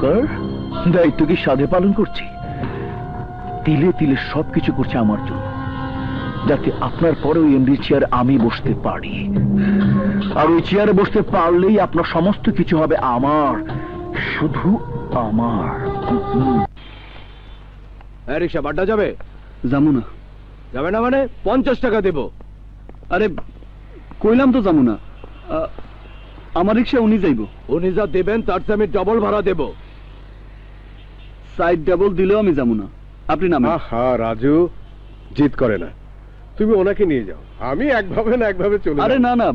নৌকার দায়িত্ব কি সাধে পালন করছি? তিলে তিলে সবকিছু করছে আমার জন্য, যাতে আপনার পরে ওই এমডি চেয়ার আমি বসতে পারি। আর ওই চেয়ারে বসতে পারলেই আপনার সমস্ত কিছু হবে আমার, শুধু আমার। রিক্সা বাড্ডা যাবে? যাবো না। যাবে না মানে 50 টাকা দেব। আরে কইলাম তো যাবো না। আমার রিক্সা উনি যাইব। উনি যা দেবেন তার চেয়ে আমি ডবল ভাড়া দেব। সাইড ডাবল দিলেও আমি যাবো না, আপনি নামেন। হ্যাঁ রাজু, জিদ করে না, তুমি ওনাকে নিয়ে যাও, আমি একভাবে না একভাবে চলে। আরে না না,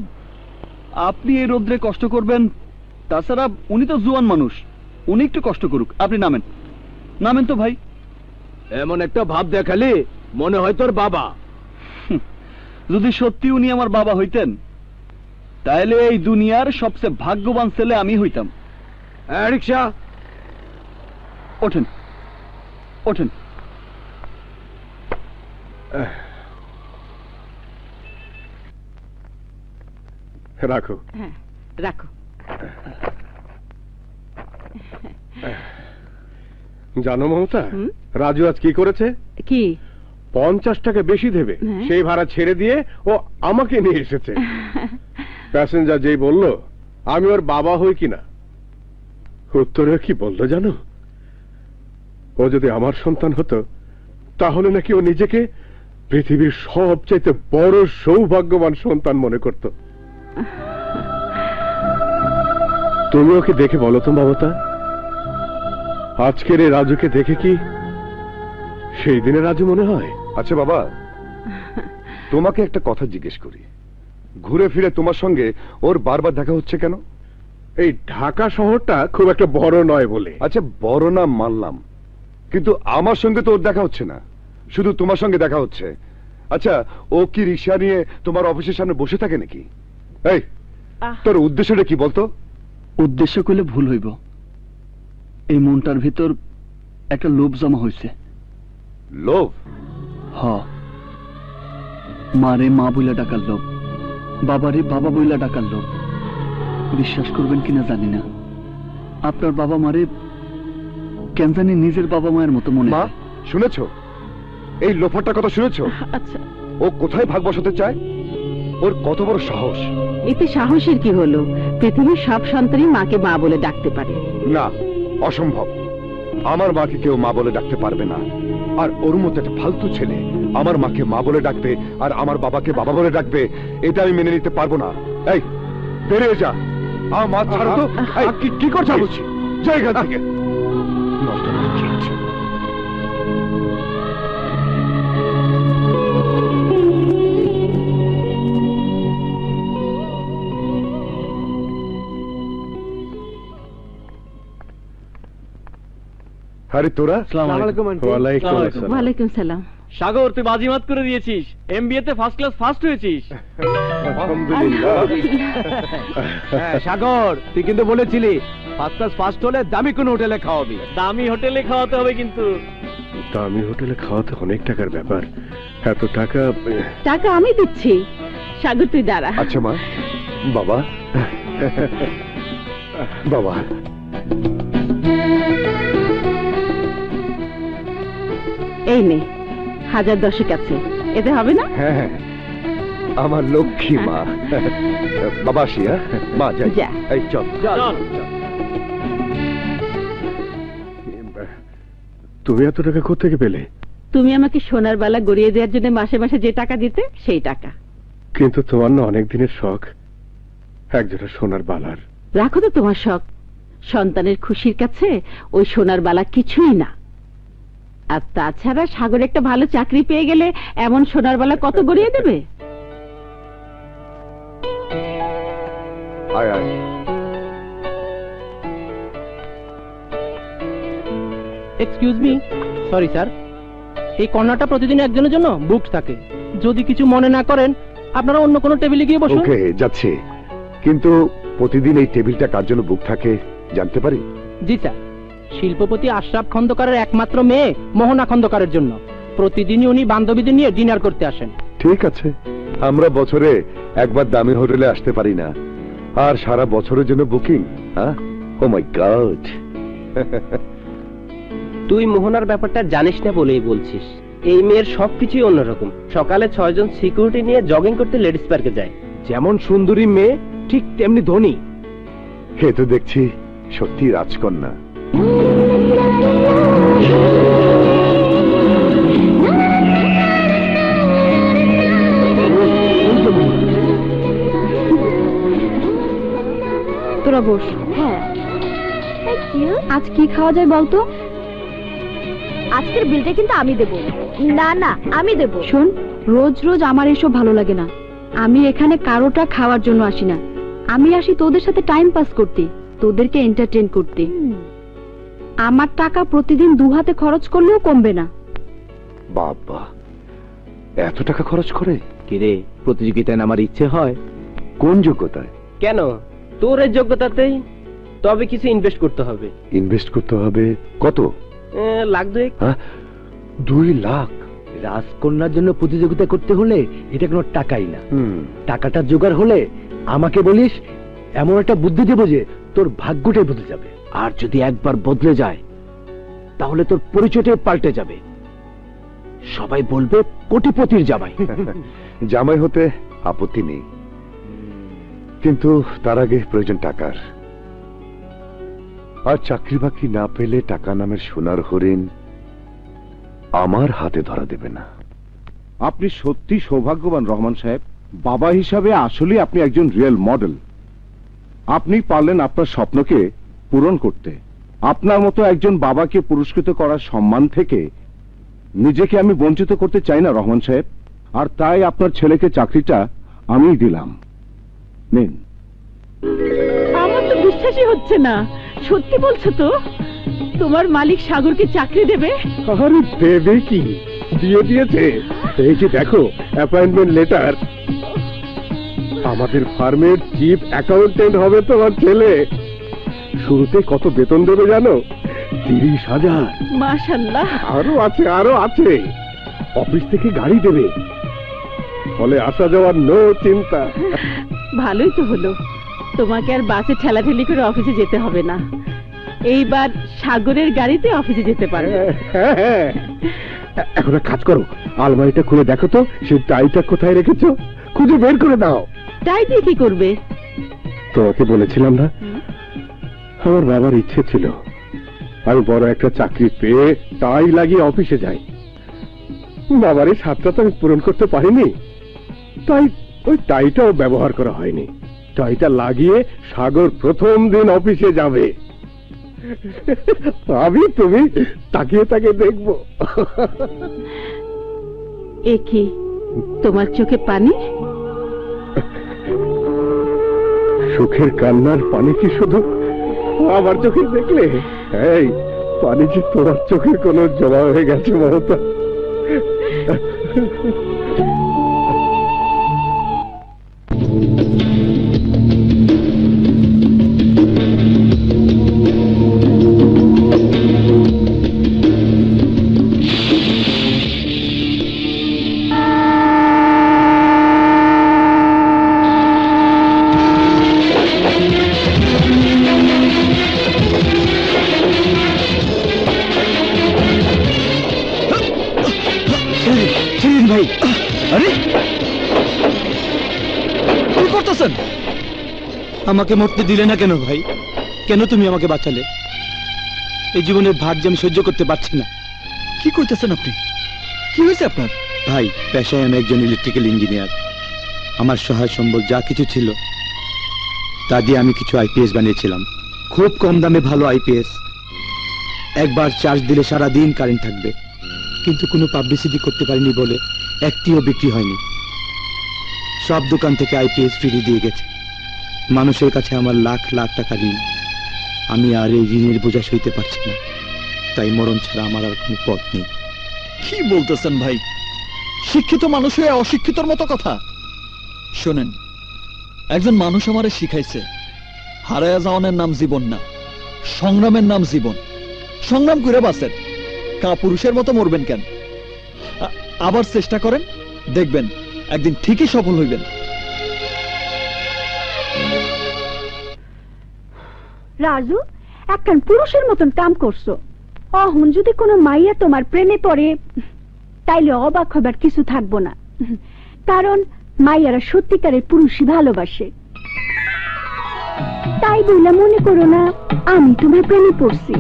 আপনি এই রোদ্রে কষ্ট করবেন, তাছাড়া উনি তো জোয়ান মানুষ, উনি একটু কষ্ট করুক। আপনি নামেন, নামেন তো ভাই। এমন একটা ভাব দেখালি মনে হয় তোর বাবা। যদি সত্যি উনি আমার বাবা হইতেন তাহলে এই দুনিয়ার সবচেয়ে ভাগ্যবান ছেলে আমি হইতাম। রিক্সা ওঠেন ওঠেন। রাখো। হ্যাঁ রাখো। জানো মমতা, রাজু আজ কি করেছে? কি? 50 টাকা বেশি দেবে সেই ভাড়া ছেড়ে দিয়ে ও আমাকে নিয়ে এসেছে। প্যাসেঞ্জার যেই বলল আমি ওর বাবা হই কিনা, উত্তরে কি বললো জানো? ও যদি আমার সন্তান হতো তাহলে নাকি ও নিজেকে পৃথিবীর সবচাইতে বড় সৌভাগ্যবান সন্তান মনে করত। তুমি ওকে দেখে বলো তো মমতা, আজকের এই রাজুকে দেখে কি সেই দিনে রাজু মনে হয়? আচ্ছা বাবা, তোমাকে একটা কথা জিজ্ঞেস করি, ঘুরে ফিরে তোমার সঙ্গে ওর বারবার দেখা হচ্ছে কেন? এই ঢাকা শহরটা খুব একটা বড় নয় বলে। আচ্ছা বড় না মানলাম, কিন্তু আমার সঙ্গে তো ওর দেখা হচ্ছে না, শুধু তোমার সঙ্গে দেখা হচ্ছে। আচ্ছা ও কি রিক্সা নিয়ে তোমার অফিসের সামনে বসে থাকে নাকি? এই তোর উদ্দেশ্যটা কি বলতো? উদ্দেশ্য করলে ভুল হইব, এই মনটার ভিতর একটা লোভ জমা হয়েছে। লোভ? হ, মারে মা বইলা ডাকার লোভ, বাবারে বাবা বইলা ডাকার লোভ। বিশ্বাস করবেন কিনা জানি না, আপনার বাবা মারে কেন জানি নিজের বাবা মায়ের মতো মনে হয়। শুনেছো এই লোফারটার কথা? শুনেছো আচ্ছা ও কোথায় ভাগ বসাতে চায়? ওর কত বড় সাহস! এতে সাহসের কি হলো? পৃথিবীর সব সন্তানই মাকে মা বলে ডাকতে পারে। না, অসম্ভব। আমার মাকে কেউ মা বলে ডাকতে পারবে না। আর ওর মতো একটা ফালতু ছেলে আমার মাকে মা বলে ডাকবে আর আমার বাবাকে বাবা বলে ডাকবে, এটা আমি মেনে নিতে পারবো না। এই বেরিয়ে যা, আমার মা ছাড়ো তো। কি করছো বলছি? জায়গা থেকে আরে তোরা? ওয়ালাইকুম সালাম। সাগর, তুই বাজিমাত করে দিয়েছিস, এমবিএ তে ফার্স্ট ক্লাস ফার্স্ট হয়েছিস। সাগর, তুই কিন্তু বলেছিলি ফার্স্ট ক্লাস ফার্স্ট হলে দামি কোন হোটেলে খাওয়াবি। দামি হোটেলে খাওয়াতে হবে কিন্তু। দামি হোটেলে খাওয়াতে অনেক টাকার ব্যাপার। এত টাকা? টাকা আমি দিচ্ছি। সাগর তুই দাঁড়া। আচ্ছা মা, বাবা, বাবা এই নে 1010 আছে, এতে হবে না? হ্যাঁ, আমার লক্ষ্মী মা। বাবা আসি। হ্যাঁ মা, যাই। এই চল। তুমি এত টাকা কোত্থেকে পেলে? তুমি আমাকে সোনার বালা গড়িয়ে দেওয়ার জন্য মাসে মাসে যে টাকা দিতে, সেই টাকা। কিন্তু তোমার না অনেক দিনের শখ একজোড়া সোনার বালার। রাখো তো তোমার শখ, সন্তানের খুশির কাছে ওই সোনার বালা কিছুই না। আর তাছাড়া সাগর একটা ভালো চাকরি পেয়ে গেলে এমন সোনার বালা কত গড়িয়ে দেবে। আয় আয়। এক্সকিউজ মি, সরি স্যার, এই কর্নারটা প্রতিদিন একজনের জন্য বুকড থাকে। যদি কিছু মনে না করেন আপনারা অন্য কোনো টেবিলে গিয়ে বসুন। ওকে, যাচ্ছে। কিন্তু প্রতিদিন এই টেবিলটা কার জন্য বুক থাকে জানতে পারি? জি স্যার, শিল্পপতি আশরাফ খন্দকারের একমাত্র মেয়ে মোহনা খন্দকারের জন্য। প্রতিদিনই উনি বান্ধবীদের নিয়ে ডিনার করতে আসেন। ঠিক আছে, আমরা বছরে একবার দামি হোটেলে আসতে পারি না, আর সারা বছরের জন্য বুকিং? ও মাই গড, তুই মোহনার ব্যাপারটা জানিস না বলেই বলছিস। এই মেয়ের সবকিছুই অন্যরকম। সকালে 6 জন সিকিউরিটি নিয়ে জগিং করতে লেডিস পার্কে যায়। যেমন সুন্দরী মেয়ে ঠিক তেমনি ধনী। হে তো দেখছি সত্যি রাজকন্যা। তোরা বস। হ্যাঁ, আজ কি খাওয়া যায় বলতো? আজকের বিলটা কিন্তু আমি দেব। না না, আমি দেব। শোন, রোজ রোজ আমার এসব ভালো লাগে না। আমি এখানে কারোটা খাওয়ার জন্য আসি না। আমি আসি তোদের সাথে টাইম পাস করতে, তোদেরকে এন্টারটেইন করতে। আমার টাকা প্রতিদিন 2 হাতে খরচ করলেও কমবে না। বাবা, এত টাকা খরচ করে? কিরে, প্রতিযোগিতায় আমার ইচ্ছে হয়। কোন যোগ্যতায়? কেন, তোর এই যোগ্যতাতেই। তবে কিছু ইনভেস্ট করতে হবে। ইনভেস্ট করতে হবে? কত? লাখ 2। হ্যাঁ, 2 লাখ? রাজকন্যার জন্য প্রতিযোগিতা করতে হলে এটা কোনো টাকাই না। হুম, টাকাটা জোগাড় হলে আমাকে বলিস, এমন একটা বুদ্ধি দেবো যে তোর ভাগ্যটাই বদলে যাবে। আর যদি একবার বদলে যায় তাহলে তোর পরিচয়টাই পাল্টে যাবে। সবাই বলবে কোটিপতির জামাই। জামাই হতে আপত্তি নেই, কিন্তু তার আগে প্রয়োজন টাকার। আর চাকরি বাকরি না পেলে টাকা নামের সোনার হরিণ আমার হাতে ধরা দেবে না। আপনি সত্যি সৌভাগ্যবান রহমান সাহেব। বাবা হিসাবে আসলে আপনি একজন রিয়েল মডেল। আপনি পারলেন আপনার স্বপ্নকে পূরণ করতে। আপনার মতো একজন বাবাকে পুরস্কৃত করার সম্মান থেকে নিজেকে আমি বঞ্চিত করতে চাই না রহমান সাহেব। আর তাই আপনার ছেলেকে চাকরিটা আমিই দিলাম। নিন। আমার তো বিশ্বাসই হচ্ছে না। সত্যি বলছো তো? তোমার মালিক সাগরকে চাকরি দেবে? আরে দেবে কি, দিয়ে দিয়েছে। এই যে দেখো, অ্যাপয়েন্টমেন্ট লেটার। আমাদের ফার্মের চিফ অ্যাকাউন্টেন্ট হবে তোমার ছেলে। শুরুতে কত বেতন দেবে জানো? 30,000। মাশাআল্লাহ। আরো আছে। অফিস থেকে গাড়ি দেবে, ফলে আসা যাওয়ার নো চিন্তা। ভালোই তো হলো, তোমাকে আর বাসে ঠেলাঠেলি করে অফিসে যেতে হবে না। এইবার সাগরের গাড়িতে অফিসে যেতে পারবে। হ্যাঁ, এখন এক কাজ করো, আলমারিটা খুলে দেখো তো সেই টাইটা কোথায় রেখেছো। খুঁজে বের করে দাও। তাই দিয়ে কি করবে? তোমাকে বলেছিলাম না, আমার বাবার ইচ্ছে ছিল আমি বড় একটা চাকরি পেয়ে টাই লাগিয়ে অফিসে যাই। বাবার এই স্বাদটা তো আমি পূরণ করতে পারিনি, তাই ওই টাইটাও ব্যবহার করা হয়নি। টাইটা লাগিয়ে সাগর প্রথম দিন অফিসে যাবে, আমি তুমি তাকিয়ে তাকিয়ে দেখবো। এ কি, তোমার চোখে পানি? সুখের কান্নার পানি কি শুধু আমার চোখে দেখলে? এই পানি যে তোমার চোখে কোনো জমা হয়ে গেছে মমতা। ভাই, আরে কি করতেছেন? আমাকে মরতে দিলে না কেন ভাই? কেন তুমি আমাকে বাঁচালে? এই জীবনের ভার যে আমি সহ্য করতে পারছি না। কি করতেছেন আপনি? কি হয়েছে আপনার? ভাই, পেশায় আমি একজন ইলেকট্রিক্যাল ইঞ্জিনিয়ার। আমার সহায় সম্বল যা কিছু ছিল তা দিয়ে আমি কিছু আইপিএস বানিয়েছিলাম। খুব কম দামে ভালো আইপিএস। একবার চার্জ দিলে সারা দিন কারেন্ট থাকবে, কিন্তু কোনো পাবলিসিটি করতে পারিনি বলে একটিও বিক্রি হয়নি। সব দোকান থেকে আইপিএস ফ্রি দিয়ে গেছে। মানুষের কাছে আমার লাখ লাখ টাকা ঋণ। আমি আর এই ঋণের বোঝা সইতে পারছি না, তাই মরণ ছাড়া আমার আর কোনো পথ নেই। কি বলতেছেন ভাই? শিক্ষিত মানুষ হয়ে অশিক্ষিতর মতো কথা। শোনেন, একজন মানুষ আমারে শিখাইছে হারায়া যাওয়ানের নাম জীবন না, সংগ্রামের নাম জীবন। সংগ্রাম করে বাঁচেন, কাপুরুষের মতো মরবেন কেন? আবার চেষ্টা করেন, দেখবেন একদিন ঠিকই সফল হইবেন। রাজু, একখান পুরুষের মতন কাম করছো। অহন যদি কোনো মাইয়া তোমার প্রেমে পড়ে তাইলে অবাক হবার কিছু থাকবো না, কারণ মাইয়ারা সত্যিকারের পুরুষই ভালোবাসে। তাই বলে মনে করো না আমি তোমার প্রেমে পড়ছি।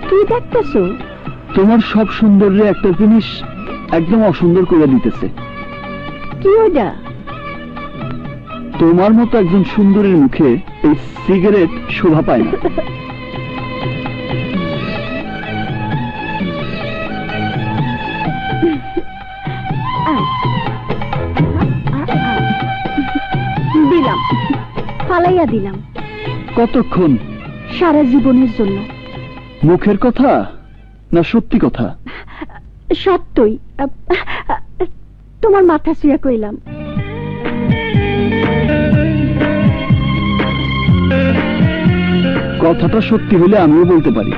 কি দেখতেছো? তোমার সব সৌন্দর্যে একটা জিনিস একদম অসুন্দর করে দিতেছে। কি ওটা? তোমার মতো একজন সুন্দরীর মুখে এই সিগারেট শোভা পায় না। দিলাম, ফালাইয়া দিলাম। কতক্ষণ? সারা জীবনের জন্য। মুখের কথা না সত্যি কথা? সত্যই। তোমার মাথা শুয়ে কইলাম। কথাটা সত্যি হলে আমিও বলতে পারি,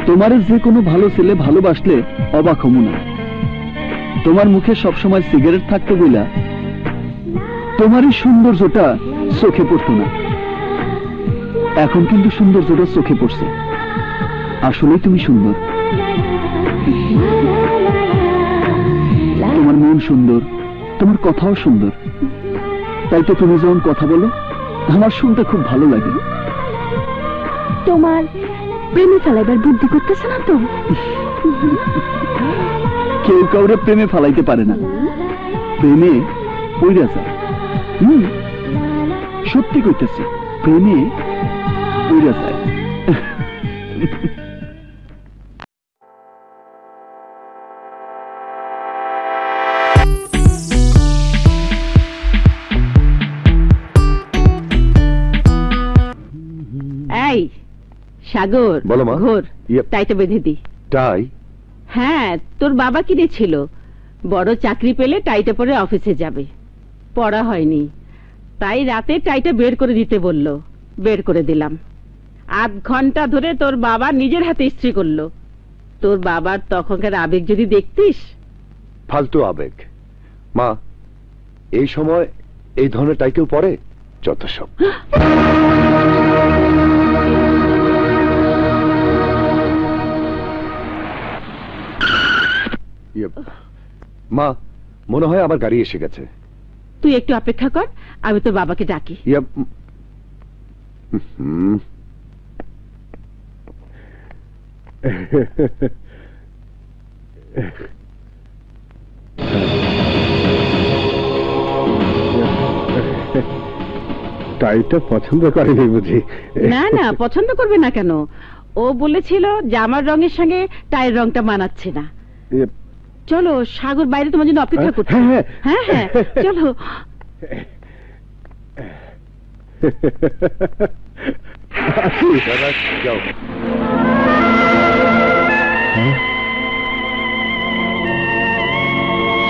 তোমার যে কোনো ভালো ছেলে ভালোবাসলে অবাক হব না। তোমার মুখে সবসময় সিগারেট থাকতো বইলা তোমার এই সৌন্দর্যটা চোখে পড়তো না। এখন কিন্তু সৌন্দর্যটা চোখে পড়ছে। আসলেই তুমি সুন্দর। তোমার মন সুন্দর, তোমার কথাও সুন্দর। তাই তো তুমি যখন কথা বলো আমার শুনতে খুব ভালো লাগে। তোমার প্রেমে ফেলাইবার বুদ্ধি করতেছে না তো? কেউ কাউরে প্রেমে ফালাইতে পারে না, প্রেমে পইরা যায়। সত্যি কইতেছি, প্রেমে পইরা যায়। এই সাগর, বলো মা। ঘোর, ইয়ে। টাইটা বেঁধে দি। তাই? হ্যাঁ, তোর বাবা কিনেছিল, বড় চাকরি পেলে টাইটা পরে অফিসে যাবে। পড়া হয়নি, তাই রাতে টাইটা বের করে দিতে বলল, বের করে দিলাম। আধ ঘন্টা ধরে তোর বাবা নিজের হাতে ইস্ত্রি করলো। তোর বাবার তখনকার আবেগ যদি দেখতিস। ফালতু আবেগ। মা, এই সময় এই ধরনের টাই কেউ পরে? যত সব। মা, মনে হয় আমার গাড়ি এসে গেছে। তুই একটু অপেক্ষা কর, আমি তোর বাবাকে ডাকি। টাইটা পছন্দ করেনি বুঝি? না না, পছন্দ করবে না কেন? ও বলেছিল জামার রঙের সঙ্গে টাইয়ের রংটা মানাচ্ছে না। চলো, সাগর বাইরে তোমার জন্য অপেক্ষা করছে। হ্যাঁ, হ্যাঁ হ্যাঁ, চলো। যাও।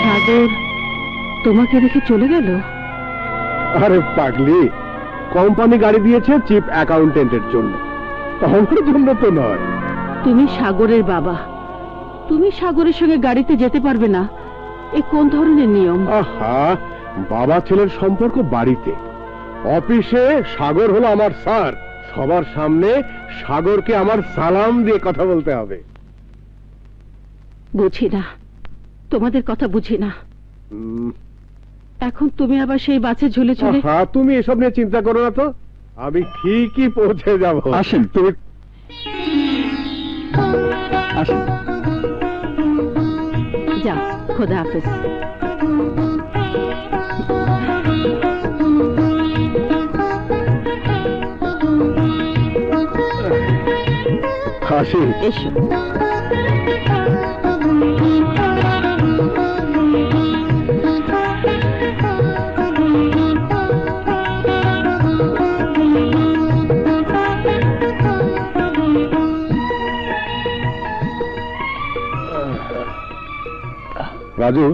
সাগর তোমাকে রেখে চলে গেল? আরে পাগলি, কোম্পানি গাড়ি দিয়েছে চিফ অ্যাকাউন্টেন্টের জন্য, আমার জন্য তো নয়। তুমি সাগরের বাবা, তুমি সাগরের সঙ্গে গাড়িতে যেতে পারবে না? এ কোন ধরনের নিয়ম? আহা, বাবা ছেলের সম্পর্ক বাড়িতে, অফিসে সাগর হলো আমার স্যার। সবার সামনে সাগরকে আমার সালাম দিয়ে কথা বলতে হবে। বুঝি না, তোমাদের কথা বুঝি না। এখন তুমি আবার সেই বাসে ঝুলে চলে। হ্যাঁ, তুমি এসব নিয়ে চিন্তা করো না তো, আমি ঠিকই পৌঁছে যাব। আসেন তুমি। আসেন। যাও, খোদা হাফেজ। আসি। এসো। রাজু,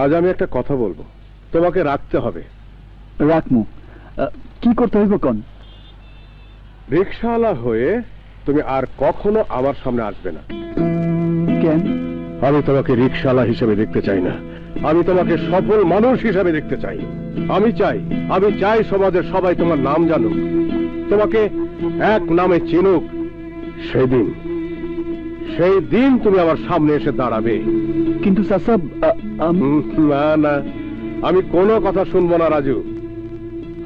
আজ আমি একটা কথা বলবো, তোমাকে রাখতে হবে। রাখমু। কি করতে হইব কোন? রিকশাওয়ালা হয়ে তুমি আর কখনো আমার সামনে আসবে না। কেন? আমি তোমাকে রিকশাওয়ালা হিসেবে দেখতে চাই না, আমি তোমাকে সফল মানুষ হিসেবে দেখতে চাই। আমি চাই সমাজের সবাই তোমার নাম জানুক, তোমাকে এক নামে চিনুক। সেই দিন তুমি আমার সামনে এসে দাঁড়াবে। কিন্তু চাচা, না, আমি কোনো কথা শুনবো না রাজু।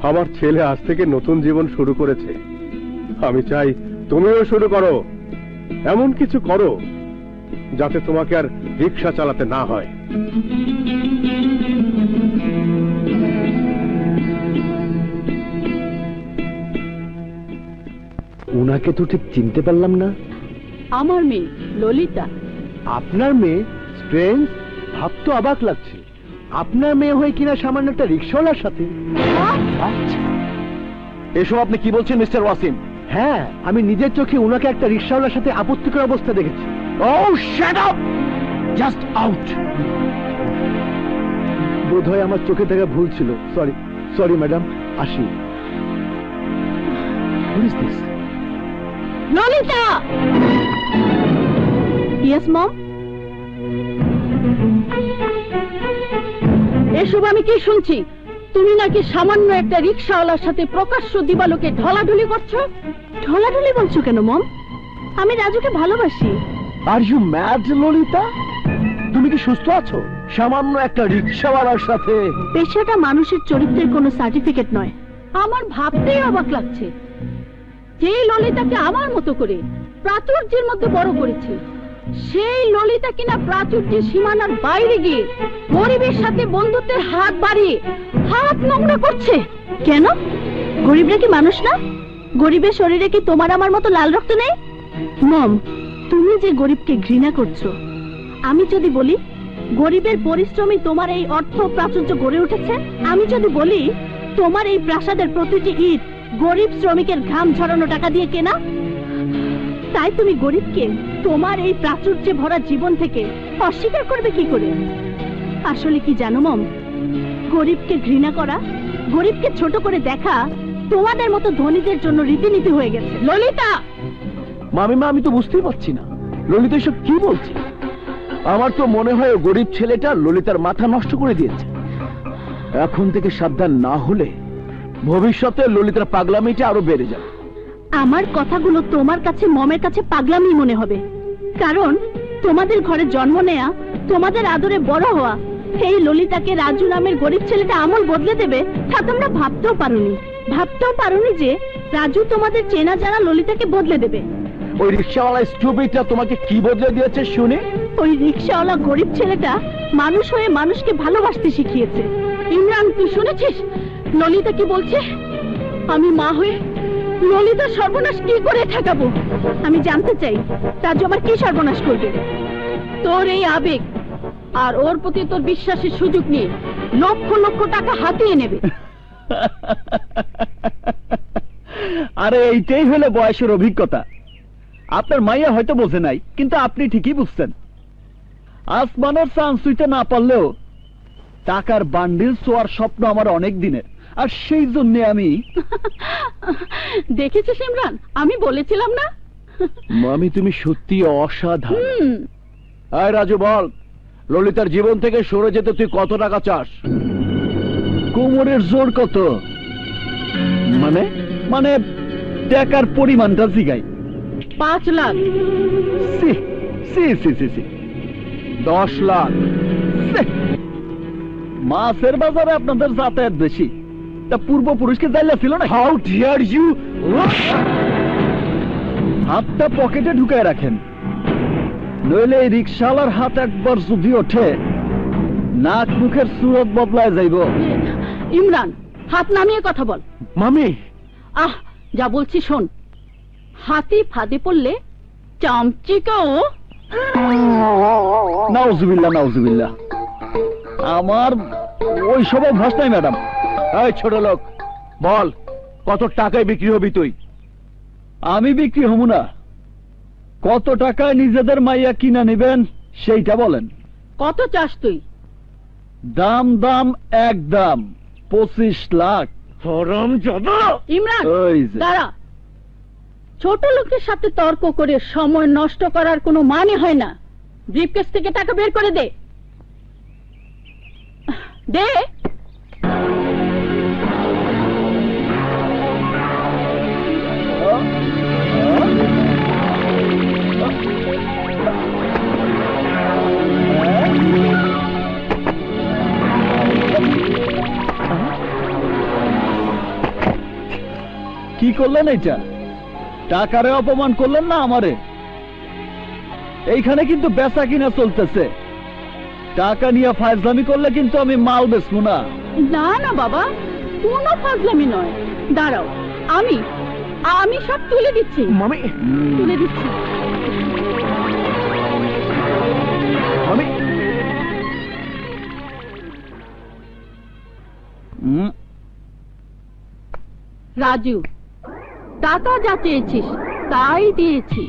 আমার ছেলে আজ থেকে নতুন জীবন শুরু করেছে, আমি চাই তুমিও শুরু করো। এমন কিছু করো যাতে তোমাকে আর রিকশা চালাতে না হয়। উনাকে তো ঠিক চিনতে পারলাম না। আমার মেয়ে ললিতা। আপনার মেয়ে? স্ট্রেঞ্জ, ভাব তো অবাক লাগছে। আপনার মেয়ে হয়ে কিনা সামান্য একটা রিক্সাওয়ালার সাথে। এসব আপনি কি বলছেন মিস্টার ওয়াসিম? হ্যাঁ, আমি নিজের চোখে উনাকে একটা রিক্সাওয়ালার সাথে আপত্তিকর অবস্থা দেখেছি। Oh, shut up! Just out! বোধহয় আমার চোখে থাকা ভুল ছিল। সরি ম্যাডাম, আসি। Who is this? Lalita! Yes, mom? এসব আমি কি শুনছি? তুমি নাকি সামান্য একটা রিকশাওয়ালার সাথে প্রকাশ্য দিবালোকে ঢলাঢলি করছো? ঢলাঢলি বলছো কেন মম? আমি রাজুকে ভালোবাসি। Are you mad Lalita? তুমি কি সুস্থ আছো? সামান্য একটা রিকশাওয়ালার সাথে? পেশাটা মানুষের চরিত্রের কোনো সার্টিফিকেট নয়। আমার ভাবতেই অবাক লাগছে, যে ললিতাকে আমার মতো করে প্রাচুর্যের মধ্যে বড় করেছে, সেই ললিতা কিনা প্রাচুর্যের সীমানার বাইরে গিয়ে গরিবের সাথে বন্ধুত্বের হাত বাড়িয়ে হাত নোংরা করছে। কেন? গরিবরা কি মানুষ না? গরিবের শরীরে কি তোমার আমার মতো লাল রক্ত নেই? মম, তুমি যে গরিবকে ঘৃণা করছো, আমি যদি বলি গরিবের পরিশ্রমী তোমার এই অর্থ প্রাচুর্য গড়ে উঠেছে, আমি যদি বলি তোমার এই প্রাসাদের প্রতিটি ইট গরিব শ্রমিকের ঘাম ঝরানো টাকা দিয়ে কেনা, তাই তুমি গরিবকে তোমার এই প্রাচুর্যে ভরা জীবন থেকে অস্বীকার করবে কি করে? আসলে কি জানো মম, গরিবকে ঘৃণা করা, গরিবকে ছোট করে দেখা তোমাদের মতো ধনীদের জন্য রীতিনীতি হয়ে গেছে। ললিতা! মামিমা, আমি তো বুঝতেই পারছি না ললিতা এসব কি বলছে। আমার তো মনে হয় গরিব ছেলেটা ললিতার মাথা নষ্ট করে দিয়েছে। এখন থেকে সাবধান না হলে ভবিষ্যতে ললিতার পাগলামিটা আরো বেড়ে যাবে। আমার কথাগুলো তোমার কাছে মমের কাছে পাগলামি মনে হবে, কারণ তোমাদের ঘরে জন্ম নেয়া, তোমাদের আদরে বড় হওয়া এই ললিতাকে রাজু নামের গরিব ছেলেটা আমল বদলে দেবে তা তোমরা ভাবতেও পারোনি যে রাজু তোমাদের চেনা জানা ললিতাকে বদলে দেবে। ওই রিকশাওয়ালা স্টুপিডটা তোমাকে কি বদলে দিয়েছে শুনে? ওই রিকশাওয়ালা গরিব ছেলেটা মানুষ হয়ে মানুষকে ভালোবাসতে শিখিয়েছে। ইমরান, তুই শুনেছিস ললিতা কি বলছে? আমি মা হয়ে ললিতা সর্বনাশ কি করে ঠেকাবো? আমি জানতে চাই রাজু আমার কি সর্বনাশ করবে। তোর এই আবেগ আর ওর প্রতি তোর বিশ্বাসের সুযোগ নিয়ে লক্ষ লক্ষ টাকা হাতিয়ে নেবে। আরে এইটাই হলো বয়সের অভিজ্ঞতা। আপনার মাইয়া হয়তো বোঝে নাই, কিন্তু আপনি ঠিকই বুঝছেন। আসমানের চাঁদ ছুঁইতে না পারলেও টাকার বান্ডিল ছোঁয়ার স্বপ্ন আমার অনেক দিনের, আর সেই জন্য আমি দেখেছিস ইমরান, আমি বলেছিলাম না? মামি, তুমি সত্যি অসাধারণ। আয় রাজু, বল ললিতার জীবন থেকে সরে যেতে তুই কত টাকা চাস? কোমরের জোর কত? মানে মানে টাকার পরিমাণটা জিগাই। 5 লাখ। সি সি সি সি সি 10 লাখ। মাছের বাজারে আপনাদের যাতায়াত বেশি, তা পূর্বপুরুষকে জাইলা ছিল না? How dear you! হাতটা পকেটে ঢুকায় রাখেন, নইলে এই রিকশাওয়ালার হাত একবার যদি ওঠে নাক মুখের সুরত বদলায় যাইব। ইমরান, হাত নামিয়ে কথা বল। মামি, যা বলছি শোন। হাতি ফাঁদে পড়লে চামচিকাও। নাউজুবিল্লাহ নাউজুবিল্লাহ, আমার ওই সব অভ্যাস নাই ম্যাডাম। এই ছোট লোক, বল কত টাকায় বিক্রি হবি তুই? আমি বিক্রি হব না, কত টাকায় নিজেদের মাইয়া কিনা নেবেন সেইটা বলেন। কত চাস তুই? দাম দাম একদম 25 লাখ। ইমরান দাঁড়া, ছোট লোকের সাথে তর্ক করে সময় নষ্ট করার কোনো মানে হয় না। ব্রিফকেস থেকে টাকা বের করে দে। দে। কি করলেন এটা? টাকারে অপমান করলেন না আমারে? এইখানে কিন্তু বেচা কিনা চলতেছে, টাকা নিয়ে ফাজলামি করলে কিন্তু আমি মাল বেচবো না। না না বাবা, কোনো ফাজলামি নয়। দাঁড়াও, আমি আমি সব তুলে দিচ্ছি। মামি, তুলে দিচ্ছি। মামি, রাজু, টাকা যা চেয়েছিস তাই দিয়েছি,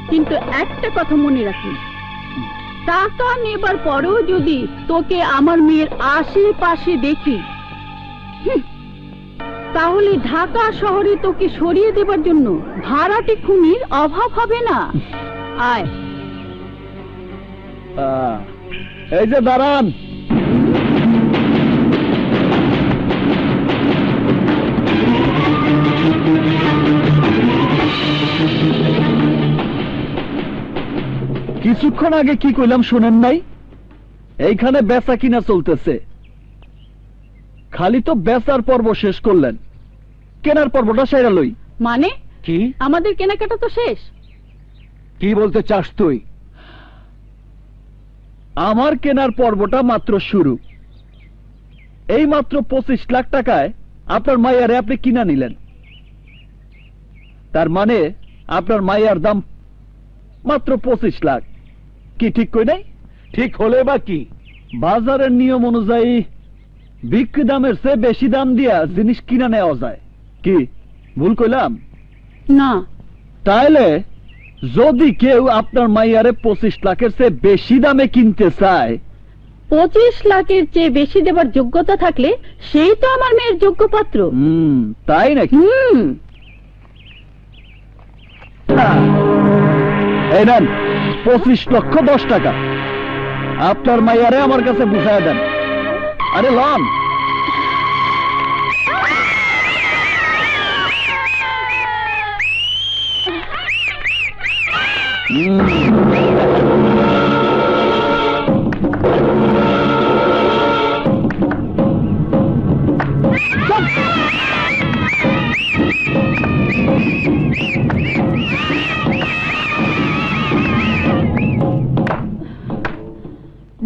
কিন্তু একটা কথা মনে রাখিস, টাকা নেবার পরেও যদি তোকে আমার মেয়ের আশেপাশে দেখি, তাহলে ঢাকা শহরে তোকে সরিয়ে দেবার জন্য ভাড়াটে খুনির অভাব হবে না। আয়। এই যে দাঁড়ান, কিছুক্ষণ আগে কি কইলাম শোনেন নাই? এইখানে বেচা কিনা চলতেছে। খালি তো বেচার পর্ব শেষ করলেন, কেনার পর্বটা সেরা লই। মানে কি? আমাদের কেনাকাটা তো শেষ। কি বলতে চাস তুই? আমার কেনার পর্বটা মাত্র শুরু। এই মাত্র 25 লাখ টাকায় আপনার মাইয়ারে আপনি কিনা নিলেন। তার মানে আপনার মাইয়ার দাম মাত্র 25 লাখ। কি ঠিক কই নাই? ঠিক হলে বা কি, বাজারের নিয়ম অনুযায়ী বিক্রি দামের চেয়ে বেশি দাম দিয়া জিনিস কিনা নেওয়া যায়। কি ভুল কইলাম? না। তাইলে যদি কেউ আপনার মাইয়ারে 25 লাখের চেয়ে বেশি দামে কিনতে চায়, 25 লাখের চেয়ে বেশি দেবার যোগ্যতা থাকলে সেই তো আমার মেয়ের যোগ্য পাত্র। তাই নাকি? এই নেন 25,10,00,000 টাকা, আপনার মাইয়ারে আমার কাছে বুঝায় দেন। আরে লন।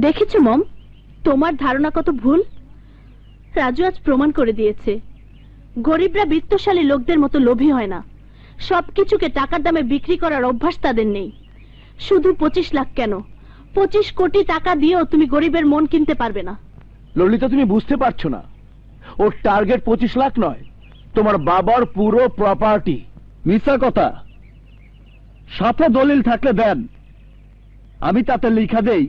দেখেছো মম, তোমার ধারণা কত ভুল। রাজু আজ প্রমাণ করে দিয়েছে গরিবরা বিত্তশালী লোকদের মতো লোভী হয় না। সবকিছুকে টাকার দামে বিক্রি করার অভ্যাস তাদের নেই। শুধু 25 লাখ কেন, 25 কোটি টাকা দিয়েও তুমি গরিবের মন কিনতে পারবে না। ললিতা, তুমি বুঝতে পারছো না, ওর টার্গেট 25 লাখ নয়, তোমার বাবার পুরো প্রপার্টি। মিথ্যা কথা, সাথে দলিল থাকলে দেন, আমি তাতে লিখা দেই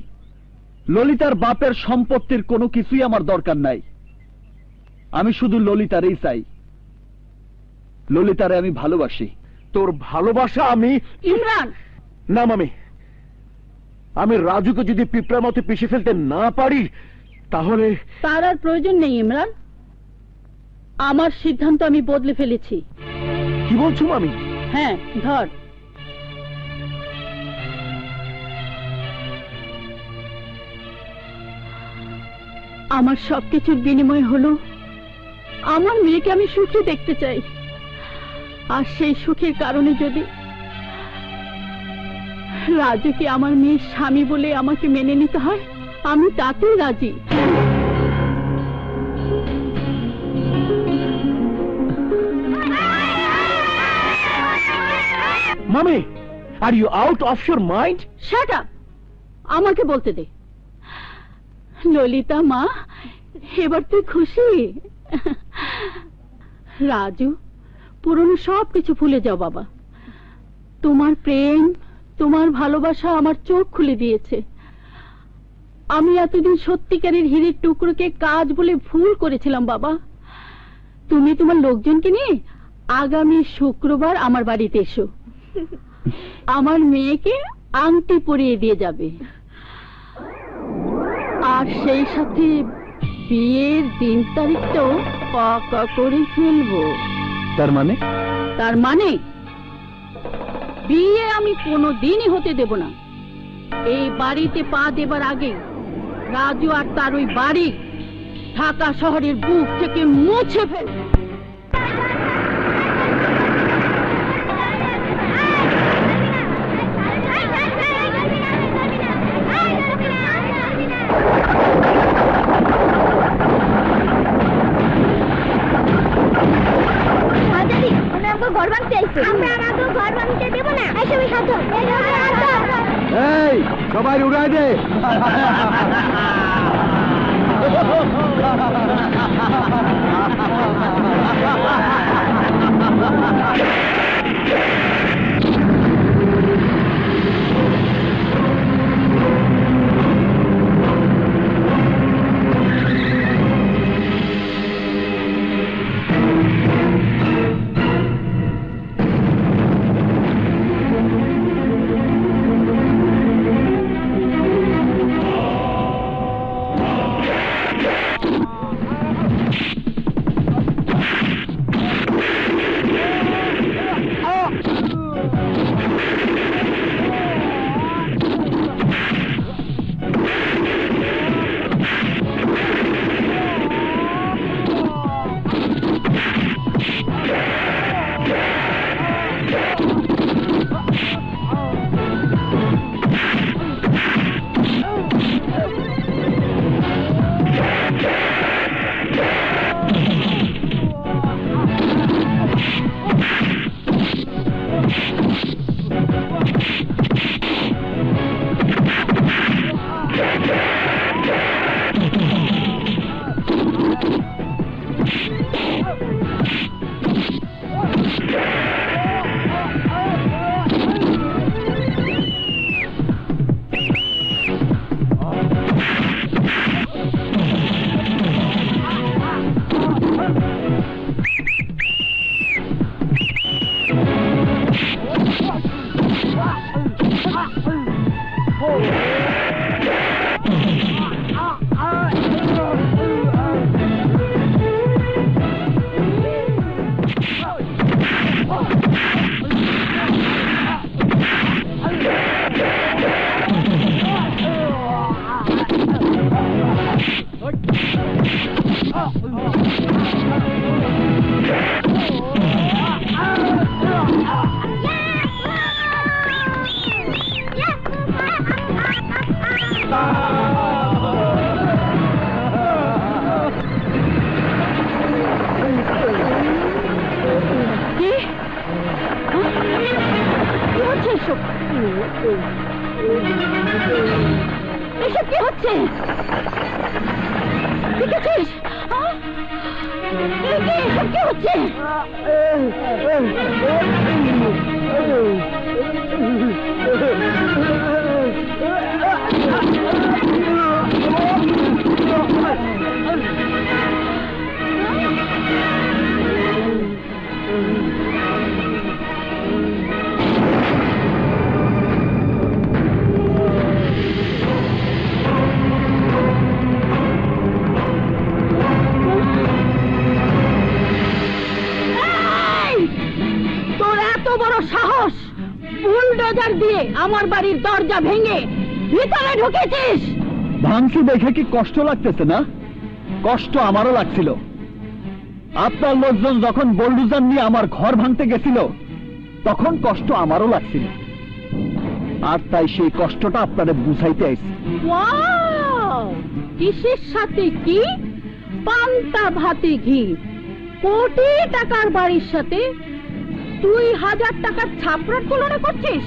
ললিতার বাপের সম্পত্তির কোনো কিছুই আমার দরকার নাই। আমি শুধু ললিতারই চাই। ললিতারে আমি ভালোবাসি। তোর ভালোবাসা আমি? ইমরান! না মামি, আমি রাজুকে যদি পিঁপড়ার মতো পিষে ফেলতে না পারি তাহলে। তার আর প্রয়োজন নেই ইমরান, আমার সিদ্ধান্ত আমি বদলে ফেলেছি। কি বলছো মামি? হ্যাঁ, ধর। আমার সবকিছুর বিনিময় হলো আমার মেয়েকে আমি সুখী দেখতে চাই, আর সেই সুখের কারণে যদি রাজুকে আমার মেয়ের স্বামী বলে আমাকে মেনে নিতে হয়, আমি তাতেই রাজি। মামি, are you out of your mind? Shut up, আমাকে বলতে দে। ললিতা মা, এবার তুই খুশি? রাজু, পুরনো সব কিছু ভুলে যাও বাবা। তোমার প্রেম, তোমার ভালোবাসা আমার চোখ খুলে দিয়েছে। আমি এতদিন সত্যিকারের হীরের টুকরোকে কাজ বলে ভুল করেছিলাম বাবা। তুমি তোমার লোকজনকে নিয়ে আগামী শুক্রবার আমার বাড়িতে এসো। আমার মেয়েকে আংটি পরিয়ে দিয়ে যাবে, আর সেই সাথে বিয়ের দিন তারিখটাও পাকা করে ফেলবো। তার মানে? তার মানে বিয়ে আমি কোনোদিনই হতে দেব না। এই বাড়িতে পা দেবার আগে রাজু আর তার ওই বাড়ি ঢাকা শহরের বুক থেকে মুছে ফেলবে। ঘর ভাঙতে আইছে, আমরা আর আদৌ ঘর ভাঙতে দেব না। এসবই হাতো, এই সবাই উড়াই দে। এসব কি হচ্ছে? দেখেছিস? এসব কি হচ্ছে? সাহস, বুলডোজার দিয়ে আমার বাড়ির দরজা ভেঙে ভিতরে ঢুকেছিস? ভাঙছি দেখে কি কষ্ট লাগতেছে না? কষ্ট আমারও লাগছিল। আপনার লোকজন যখন বুলডোজার নিয়ে আমার ঘর ভাঙতে গেছিল তখন কষ্ট আমারও লাগছিল, আর তাই সেই কষ্টটা আপনাদের বুঝাইতে আইছি। ওয়াও! কিসের সাথে কি? পান্তা ভাতে ঘি। কোটি টাকার বাড়ির সাথে 2000 টাকার ছাপড়ার তুলনা করছিস?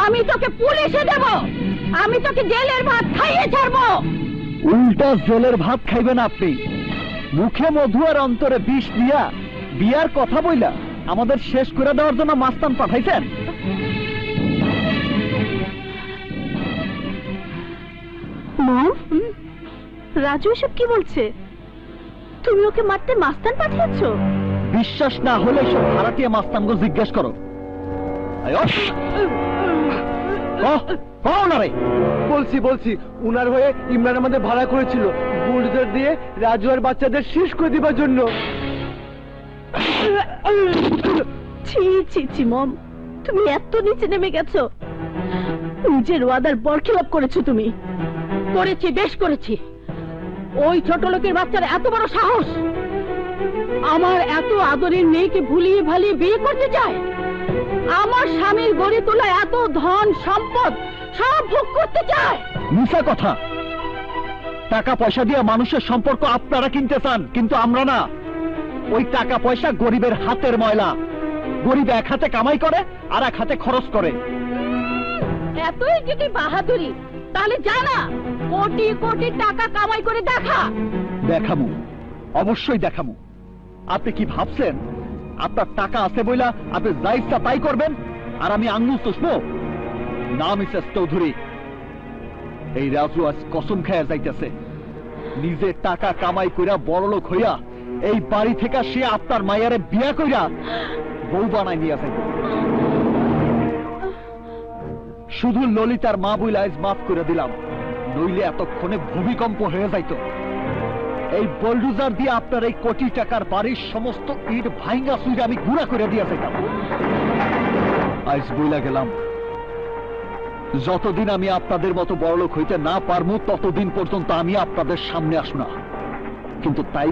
আমি তোকে পুলিশে দেব, আমি তোকে জেলের ভাত খাইয়ে ছাড়বো। উল্টা জেলের ভাত খাইবেন আপনি। মুখে মধু আর অন্তরে বিষ দিয়া বিয়ার কথা বইলা আমাদের শেষ করে দেওয়ার জন্য মাস্তান পাঠাইছেন। মম, রাজু এসব কি বলছে? তুমি ওকে মারতে মাস্তান পাঠিয়েছো? বিশ্বাস না হলে সব ভাড়াটিয়া মাস্তানগো জিজ্ঞেস করো। আয়, বলছি উনার হয়ে ইমরান আমাদের ভাড়া করেছিল বুলডোজার দিয়ে রাজু আর বাচ্চাদের শেষ করে দিবার জন্য। ছি ছি ছি মম, তুমি এত নিচে নেমে গেছো, নিজের ওয়াদার বরখিলাপ করেছো তুমি। করেছি, বেশ করেছি। ওই ছোট লোকের বাচ্চার এত বড় সাহস আমার এত আদরের মেয়েকে ভুলিয়ে ভালিয়ে বিয়ে করতে চায়, আমার স্বামীর গড়ে তোলা এত ধন সম্পদ সব ভোগ করতে চায়। মিশা কথা। টাকা পয়সা দিয়ে মানুষের সম্পর্ক আপনারা কিনতে চান, কিন্তু আমরা না। ওই টাকা পয়সা গরিবের হাতের ময়লা। গরিব এক হাতে কামাই করে আর এক হাতে খরচ করে। এতই যদি বাহাদুরি, তাহলে জানা কোটি কোটি টাকা কামাই করে দেখা। দেখামু, অবশ্যই দেখামু। আপনি কি ভাবছেন আপনার টাকা আছে বইলা আপনি যা ইচ্ছা তাই করবেন আর আমি আঙুল চুষবো? না মিসেস চৌধুরী, এই রাজু আজ কসম খেয়ে যাইতেছে নিজে টাকা কামাই কইরা বড়লোক হইয়া এই বাড়ি থেকে সে আপনার মায়ারে বিয়া কইরা বউ বানাই নিয়ে যাইব। শুধু ললিতার মা বইলা আজ মাফ করে দিলাম, নইলে এতক্ষণে ভূমিকম্প হয়ে যাইত। এই বুলডোজার দিয়ে আপনার এই কোটি টাকার বাড়ির সমস্ত ইট ভাঙ্গা সুইরে আমি গুঁড়া করে দিয়ে যাইতাম। আজ বইলা গেলাম, যতদিন আমি আপনাদের মতো বড়লোক হইতে না পারবো ততদিন পর্যন্ত আমি আপনাদের সামনে আসব না। কিন্তু তাই